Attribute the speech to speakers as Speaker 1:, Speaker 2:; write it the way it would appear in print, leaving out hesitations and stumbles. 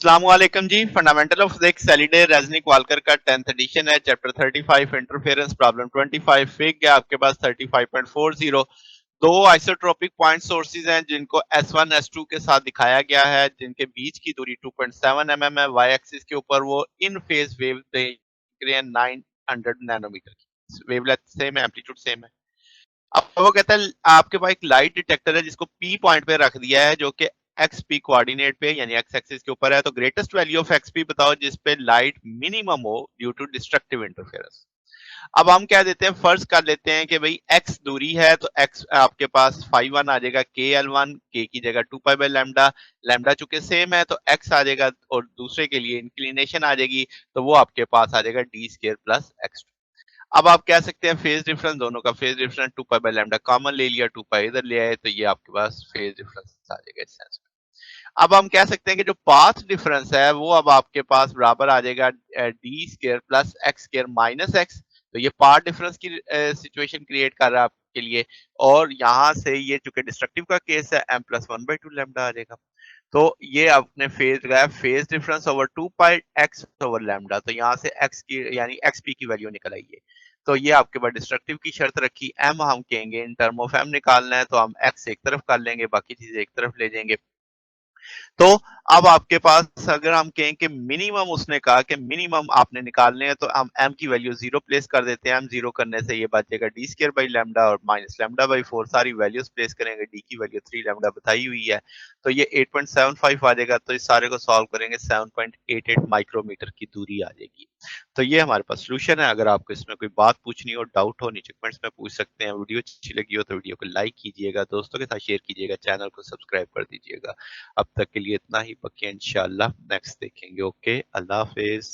Speaker 1: अस्सलाम वालेकुम जी। Fundamental of physics Halliday Resnick Walker का 10th एडिशन है। चैप्टर 35 इंटरफेरेंस प्रॉब्लम 25 फिग है आपके पास 35.40। दो आइसोट्रोपिक पॉइंट सोर्सेज हैं जिनको S1 S2 के साथ दिखाया गया है, जिनके बीच की दूरी 2.7 mm है। वाई एक्सिस के ऊपर वो इन फेज वेव दे रहे हैं 900 नैनोमीटर की। वेवलेंथ सेम है, एम्पलीट्यूड सेम है। अब वो कहता है आपके पास एक लाइट डिटेक्टर है जिसको पी पॉइंट पे रख दिया है, जो कि एक्स पी कोऑर्डिनेट पे यानी एक्स एक्सिस के ऊपर है। तो greatest value of x P बताओ जिस पे लाइट मिनिमम हो ड्यू टू डिस्ट्रक्टिव इंटरफेरेंस। अब हम क्या देते हैं, फर्ज कर लेते हैं कि भाई एक्स दूरी है, तो एक्स आपके पास फाई वन आ जाएगा के एल वन, के की जगह 2 पाई बाय लैम्डा। लैम्डा चूंकि सेम है तो एक्स आ जाएगा, और दूसरे के लिए इंक्लिनेशन आ जाएगी, तो वो आपके पास आ जाएगा डी स्केयर प्लस एक्स। अब आप कह सकते हैं फेज डिफरेंस, दोनों का phase difference 2 pi by lambda common ले लिया, 2 पाई इधर ले आए, तो ये आपके पास फेज डिफरेंस आ जाएगा इस सेंस में। अब हम कह सकते हैं कि जो पाथ डिफरेंस है वो अब आपके पास बराबर आ जाएगा D square plus x square minus x. तो ये पाथ डिफरेंस की सिचुएशन क्रिएट कर रहा है आपके लिए। और यहाँ से ये चूंकि डिस्ट्रक्टिव का केस है, एम प्लस 1/2 लैम्डा आ जाएगा। तो ये आपने फेज लगाया, फेज डिफरेंस ओवर 2 पाई एक्स ओवर लैम्डा। तो यहाँ से एक्स की यानी एक्स पी की वैल्यू निकल आई है। तो ये आपके पास डिस्ट्रक्टिव की शर्त रखी, एम हम कहेंगे इन टर्म ऑफ एम निकालना है, तो हम एक्स एक तरफ कर लेंगे, बाकी चीजें एक तरफ ले जाएंगे। तो अब आपके पास अगर हम कहें कि मिनिमम, उसने कहा कि मिनिमम आपने निकालने हैं, तो हम m की वैल्यू 0 प्लेस कर देते हैं। m 0 करने से ये बचेगा डी स्केयर बाई लैम्डा और माइनस लैम्डा बाई 4। सारी वैल्यूज प्लेस करेंगे, डी की वैल्यू 3 लैम्डा बताई हुई है, तो ये 8.75 आ जाएगा। तो इस सारे को सॉल्व करेंगे, 7.88 माइक्रोमीटर की दूरी आ जाएगी। तो ये हमारे पास सोल्यूशन है। अगर आपको इसमें कोई बात पूछनी हो, डाउट हो, नीचे कमेंट्स में पूछ सकते हैं। वीडियो अच्छी लगी हो तो वीडियो को लाइक कीजिएगा, दोस्तों के साथ शेयर कीजिएगा, चैनल को सब्सक्राइब कर दीजिएगा। अब तक के लिए इतना ही, बाकी इंशाल्लाह नेक्स्ट देखेंगे। ओके, अल्लाह हाफिज।